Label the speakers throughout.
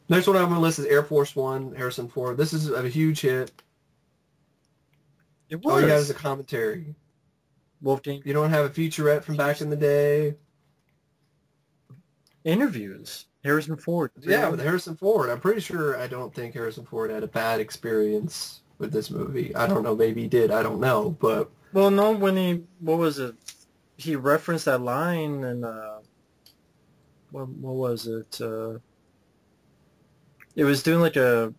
Speaker 1: Next one on my list is Air Force One, Harrison Ford. This is a huge hit.
Speaker 2: It
Speaker 1: All you got is a
Speaker 2: was.
Speaker 1: commentary.
Speaker 2: Wolfgang
Speaker 1: You don't have a featurette from back in the day.
Speaker 2: interviews. Harrison Ford.
Speaker 1: Yeah,
Speaker 2: Really?
Speaker 1: with Harrison Ford. I'm pretty sure I don't think Harrison Ford had a bad experience with this movie. I don't know. Maybe he did. I don't know. But
Speaker 2: Well, no, when what was it? He referenced that line and, what was it? It was doing like a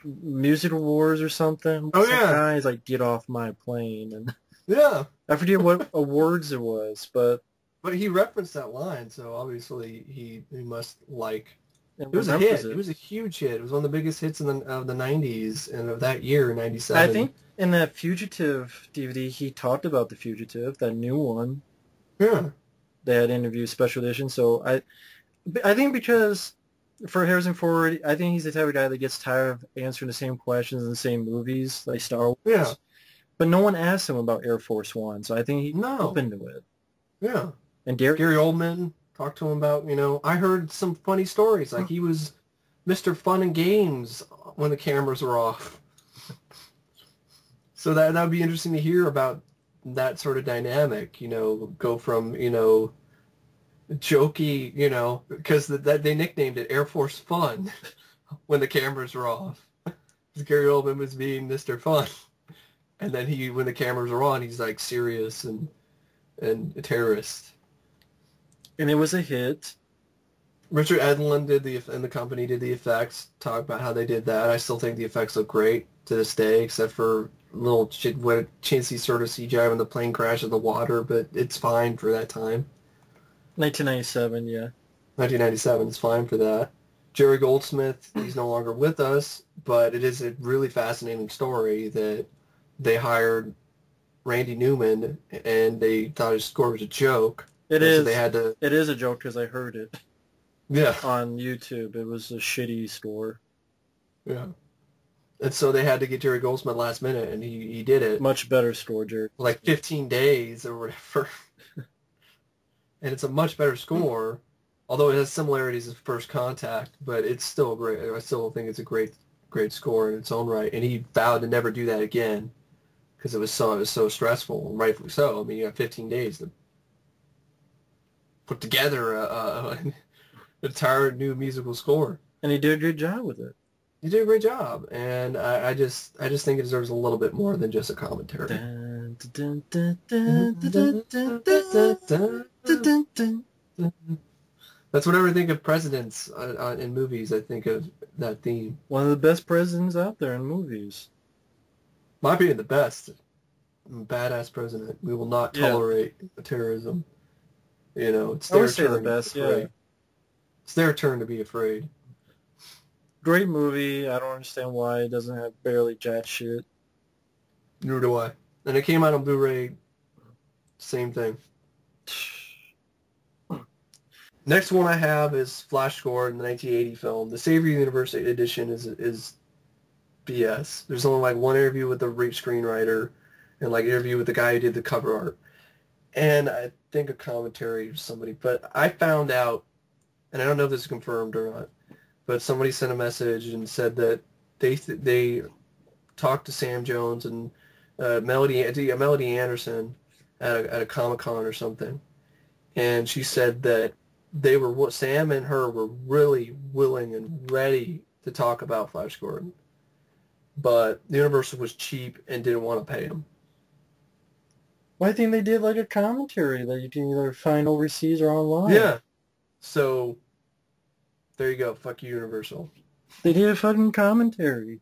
Speaker 2: music awards or something.
Speaker 1: oh
Speaker 2: Some
Speaker 1: yeah,
Speaker 2: guys like get off my plane, and
Speaker 1: yeah.
Speaker 2: I forget what awards it was, but
Speaker 1: But he referenced that line, so obviously he must like.
Speaker 2: it
Speaker 1: It was a
Speaker 2: remembers
Speaker 1: hit. It
Speaker 2: it.
Speaker 1: was a huge hit. It was one of the biggest hits in of the '90s and of that year,
Speaker 2: I
Speaker 1: '97.
Speaker 2: think in that Fugitive DVD, he talked about the Fugitive, that new one.
Speaker 1: Yeah,
Speaker 2: They had interview special edition. So I think because for Harrison Ford, I think he's the type of guy that gets tired of answering the same questions in the same movies, like Star
Speaker 1: yeah.
Speaker 2: Wars. But no one asked him about Air Force One, so I think he's
Speaker 1: No,
Speaker 2: open to it.
Speaker 1: yeah.
Speaker 2: And Gary,
Speaker 1: Gary Oldman talked to him about. I heard some funny stories. Like he was Mr. Fun and Games when the cameras were off. So that would be interesting to hear about that sort of dynamic. Go from jokey, because that they nicknamed it Air Force Fun when the cameras were off. Gary Oldman was being Mr. Fun, and then when the cameras are on, he's like serious and a terrorist.
Speaker 2: and it was a hit.
Speaker 1: Richard Edlund and the company did the effects. Talk about how they did that. I still think the effects look great to this day, except for little chintzy sort of CGI when the plane crashed in the water, but it's fine for that time.
Speaker 2: 1997, yeah.
Speaker 1: 1997 is fine for that. Jerry Goldsmith, he's no longer with us, but it is a really fascinating story that they hired Randy Newman and they thought his score was a joke,
Speaker 2: It
Speaker 1: and so they
Speaker 2: is.
Speaker 1: had to,
Speaker 2: It is a joke because I heard it
Speaker 1: yeah,
Speaker 2: on YouTube. It was a shitty score.
Speaker 1: yeah. And so they had to get Jerry Goldsmith last minute, and he did it
Speaker 2: Much better score, Jerry.
Speaker 1: like 15 days or whatever. And it's a much better score, although it has similarities of First Contact, but it's still great. I still think it's a great score in its own right. And he vowed to never do that again because it was so stressful, and rightfully so. I mean, you have 15 days to put together an entire new musical score.
Speaker 2: And he did a good job with it.
Speaker 1: You did a great job, and I just think it deserves a little bit more than just a commentary.
Speaker 2: Dun, dun, dun, dun, dun, dun, dun, dun, dun, dun.
Speaker 1: That's whenever I think of presidents in movies, I think of that theme.
Speaker 2: One of the best presidents out there in movies.
Speaker 1: My opinion, the best. Badass president. We will not
Speaker 2: Yeah,
Speaker 1: tolerate terrorism. It's
Speaker 2: I would
Speaker 1: their
Speaker 2: say the
Speaker 1: turn to be
Speaker 2: best. Yeah,
Speaker 1: afraid. It's their turn to be afraid.
Speaker 2: great movie. I don't understand why it doesn't have barely jack shit.
Speaker 1: Nor do I. And it came out on Blu-ray. Same thing. Next one I have is Flash Gordon, the 1980 film. The Savior Universe edition is BS. There's only like one interview with the screenwriter and like interview with the guy who did the cover art. And I think a commentary or somebody. But I found out, and I don't know if this is confirmed or not, but somebody sent a message and said that they talked to Sam Jones and Melody Anderson at a Comic-Con or something. And she said that Sam and her were really willing and ready to talk about Flash Gordon, but the Universal was cheap and didn't want to pay him.
Speaker 2: Well, I think they did like a commentary that you can either find overseas or online.
Speaker 1: Yeah. So there you go. Fuck you, Universal.
Speaker 2: They did a fucking commentary.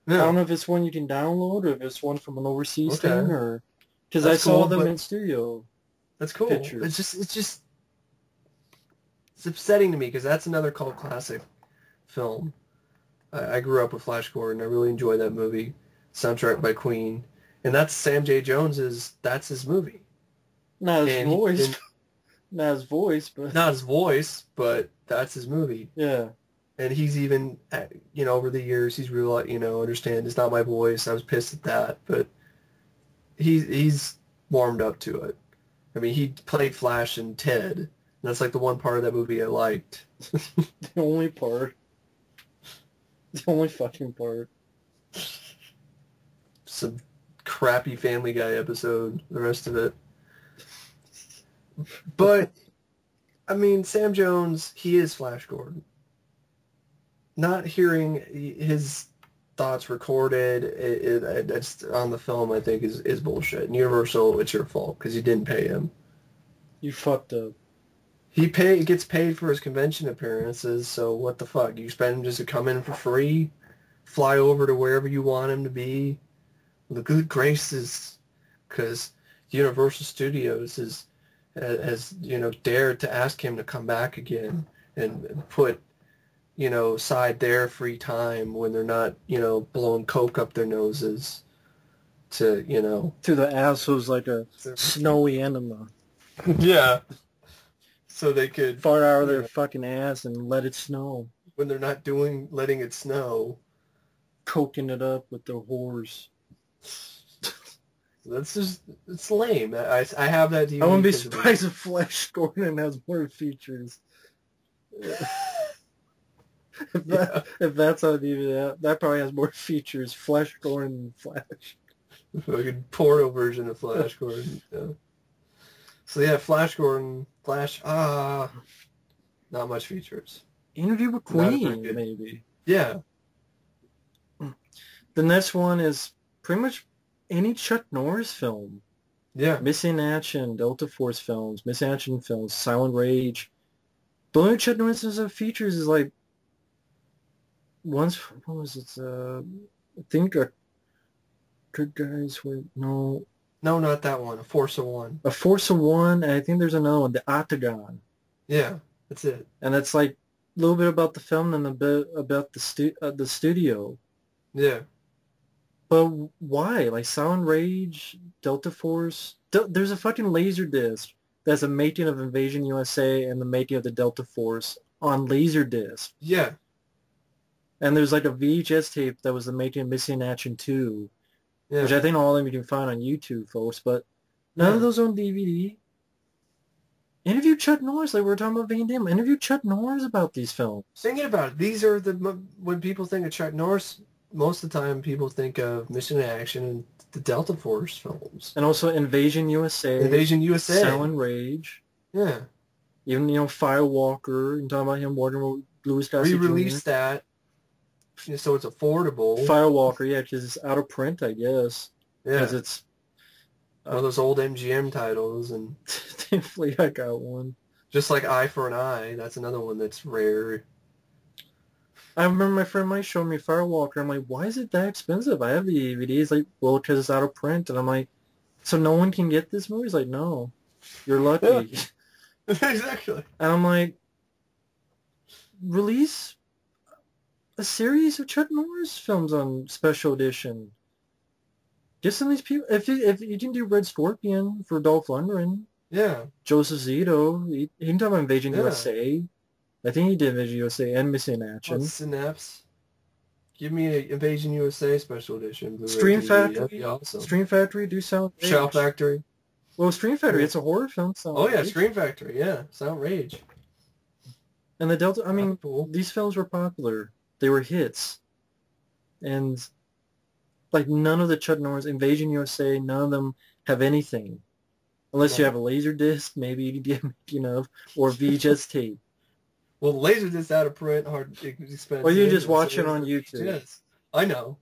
Speaker 2: I
Speaker 1: Yeah.
Speaker 2: don't know if it's one you can download or if it's one from an overseas
Speaker 1: Okay.
Speaker 2: thing or because I
Speaker 1: That's
Speaker 2: saw
Speaker 1: cool,
Speaker 2: them
Speaker 1: but
Speaker 2: in studio
Speaker 1: that's cool. It's
Speaker 2: pictures.
Speaker 1: just it's upsetting to me because that's another cult classic film. I grew up with Flash Gordon. I really enjoyed that movie. Soundtrack by Queen. And that's Sam J. That's his movie.
Speaker 2: Not his
Speaker 1: And
Speaker 2: voice, not his voice, but
Speaker 1: not his voice, but that's his movie.
Speaker 2: yeah.
Speaker 1: And he's even, over the years, he's realized, understand it's not my voice. I was pissed at that, but he's warmed up to it. I mean, he played Flash in Ted. And that's like the one part of that movie I liked.
Speaker 2: The only part. The only fucking part.
Speaker 1: Some crappy Family Guy episode, the rest of it. But, I mean, Sam Jones, he is Flash Gordon. Not hearing his thoughts recorded it's on the film, I think, is bullshit. And Universal, it's your fault, because you didn't pay him.
Speaker 2: You fucked up.
Speaker 1: He gets paid for his convention appearances, so what the fuck? You expect him just to come in for free? Fly over to wherever you want him to be? The good graces, because Universal Studios has dared to ask him to come back again and put aside their free time when they're not blowing coke up their noses to
Speaker 2: the assholes like a snowy enema.
Speaker 1: Yeah, so they could
Speaker 2: fart out of their fucking ass and let it snow
Speaker 1: when they're not letting it snow,
Speaker 2: coking it up with their whores.
Speaker 1: It's lame. I have that DVD.
Speaker 2: I wouldn't be surprised if Flash Gordon has more features. If that's on DVD, that probably has more features. Flash Gordon than Flash.
Speaker 1: Fucking porno version of Flash Gordon. Yeah. So yeah, Flash Gordon, not much features.
Speaker 2: Interview with Queen, maybe.
Speaker 1: Yeah.
Speaker 2: The next one is pretty much any Chuck Norris film.
Speaker 1: Yeah.
Speaker 2: Missing Action, Delta Force films, Missing Action films, Silent Rage. The only Chuck Norris has features is like what was it? I think Good Guys were no,
Speaker 1: not that one. A Force of One.
Speaker 2: A Force of One, and I think there's another one, The Octagon.
Speaker 1: Yeah, that's it.
Speaker 2: And it's like a little bit about the film and a bit about the studio.
Speaker 1: Yeah.
Speaker 2: But why? Like Silent Rage, Delta Force. There's a fucking Laserdisc that's a making of Invasion USA and the making of the Delta Force on Laserdisc.
Speaker 1: Yeah.
Speaker 2: And there's like a VHS tape that was the making of Missing Action 2,
Speaker 1: yeah.
Speaker 2: Which I think all of them you can find on YouTube, folks. But none of those on DVD. Interview Chuck Norris, like we were talking about Van Damme. Interview Chuck Norris about these films.
Speaker 1: Thinking about it, these are when people think of Chuck Norris, most of the time people think of Mission Action and the Delta Force films.
Speaker 2: And also Invasion USA. Silent Rage.
Speaker 1: Yeah.
Speaker 2: Even, Firewalker. You're talking about him working with Louis Gossett Jr.
Speaker 1: Re-released that. So it's affordable.
Speaker 2: Firewalker, yeah, because it's out of print, I guess.
Speaker 1: Yeah.
Speaker 2: Because it's
Speaker 1: one of those old MGM titles. And
Speaker 2: thankfully I got one.
Speaker 1: Just like Eye for an Eye. That's another one that's rare.
Speaker 2: I remember my friend Mike showing me Firewalker. I'm like, why is it that expensive? I have the DVD. He's like, well, because it's out of print. And I'm like, so no one can get this movie? He's like, no. You're lucky.
Speaker 1: Yeah. Exactly.
Speaker 2: And I'm like, release a series of Chuck Norris films on special edition. Get some of these people. If you can do Red Scorpion for Dolph Lundgren.
Speaker 1: Yeah.
Speaker 2: Joseph Zito. He can talk about Invasion USA. I think he did Invasion USA and Missing Action.
Speaker 1: Synapse. Give me an Invasion USA special edition. Blu-ray
Speaker 2: Stream
Speaker 1: DVD.
Speaker 2: Factory.
Speaker 1: That'd be awesome.
Speaker 2: Stream Factory, do Silent Rage.
Speaker 1: Shout Factory.
Speaker 2: Well, Stream Factory, it's a horror film.
Speaker 1: Rage. Stream Factory, yeah. Silent Rage.
Speaker 2: And the Delta, I mean, these films were popular. They were hits. And, like, none of the Chuck Norris, Invasion USA, none of them have anything. Unless you have a Laserdisc, maybe you get, or VHS tape.
Speaker 1: Well, Laserdisc out of print, hard, expensive.
Speaker 2: Or you just watch it on YouTube.
Speaker 1: Yes, I know.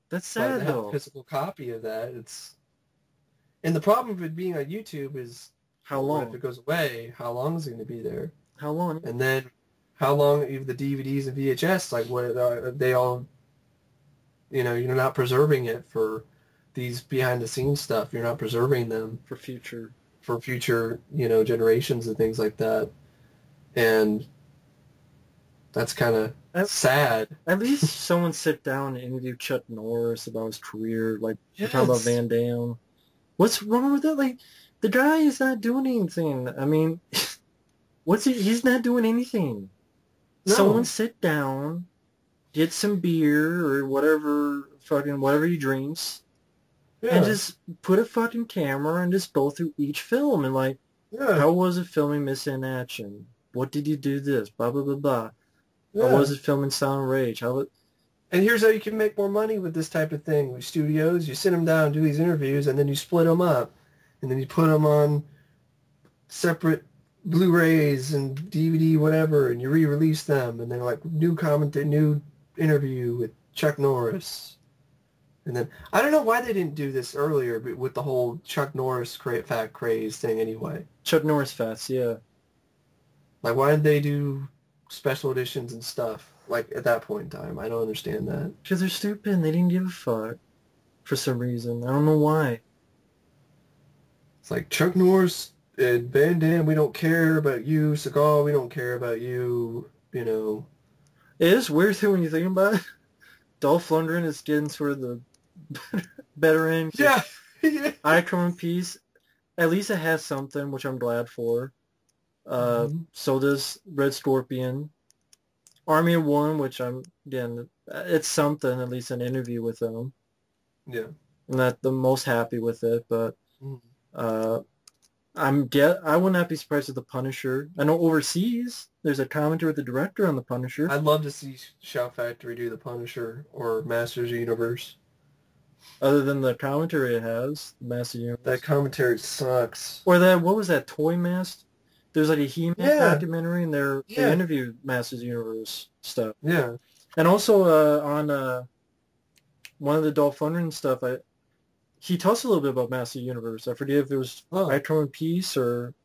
Speaker 2: That's sad, though.
Speaker 1: A physical copy of that, and the problem with it being on YouTube is
Speaker 2: how long?
Speaker 1: If it goes away, how long is it going to be there?
Speaker 2: How long?
Speaker 1: And then how long if the DVDs and VHS, like what are they all? You're not preserving it for these behind the scenes stuff. You're not preserving them
Speaker 2: for future
Speaker 1: generations and things like that. And that's kind of sad.
Speaker 2: At least someone sit down and interview Chuck Norris about his career, like talk about Van Damme. What's wrong with that? Like, the guy is not doing anything. I mean, he's not doing anything. No. Someone sit down, get some beer or whatever he drinks, and just put a fucking camera and just go through each film and like, how was it filming Missing Action? What did you do this? Blah, blah, blah, blah. Yeah. How was it filming Silent Rage?
Speaker 1: And here's how you can make more money with this type of thing. With studios, you sit them down, do these interviews, and then you split them up. And then you put them on separate Blu-rays and DVD, whatever, and you re-release them. And then like new interview with Chuck Norris. And then, I don't know why they didn't do this earlier but with the whole Chuck Norris fat craze thing anyway.
Speaker 2: Chuck Norris fats, yeah.
Speaker 1: Like, why did they do special editions and stuff, like, at that point in time? I don't understand that.
Speaker 2: Because they're stupid and they didn't give a fuck for some reason. I don't know why.
Speaker 1: It's like, Chuck Norris and Van Damme, we don't care about you. Seagal, we don't care about you. You know.
Speaker 2: It is weird, too, when you think about it. Dolph Lundgren is getting sort of the better end.
Speaker 1: Yeah. Yeah.
Speaker 2: I Come in Peace. At least it has something, which I'm glad for. So does Red Scorpion. Army of One, which again, it's something, at least an interview with them.
Speaker 1: Yeah.
Speaker 2: I'm not the most happy with it, but I would not be surprised if The Punisher. I know overseas there's a commentary with the director on The Punisher.
Speaker 1: I'd love to see Shout Factory do The Punisher or Masters of the Universe.
Speaker 2: Other than the commentary it has, Masters of the Universe.
Speaker 1: That commentary sucks.
Speaker 2: Or what was that, Toy Mask? There's like a He-Man documentary, and they interview Masters of the Universe stuff.
Speaker 1: Yeah.
Speaker 2: And also on one of the Dolph Lundgren stuff, he talks a little bit about Masters of the Universe. I forget if it was I Come in Peace or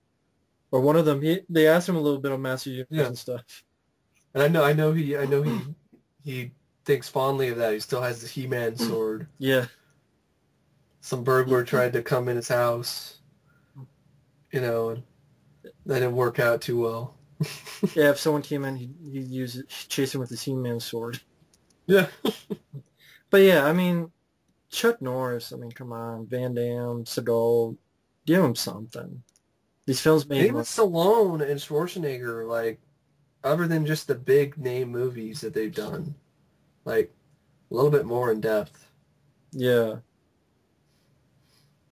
Speaker 2: one of them. They asked him a little bit on Masters of the Universe and stuff.
Speaker 1: And I know he thinks fondly of that. He still has the He-Man sword.
Speaker 2: Yeah.
Speaker 1: Some burglar tried to come in his house, and that didn't work out too well.
Speaker 2: Yeah, if someone came in, he'd chase him with his He-Man sword.
Speaker 1: Yeah.
Speaker 2: But yeah, I mean, Chuck Norris, I mean, come on, Van Damme, Seagal, give him something. These films made
Speaker 1: Even Stallone and Schwarzenegger, like, other than just the big name movies that they've done, like, a little bit more in depth.
Speaker 2: Yeah.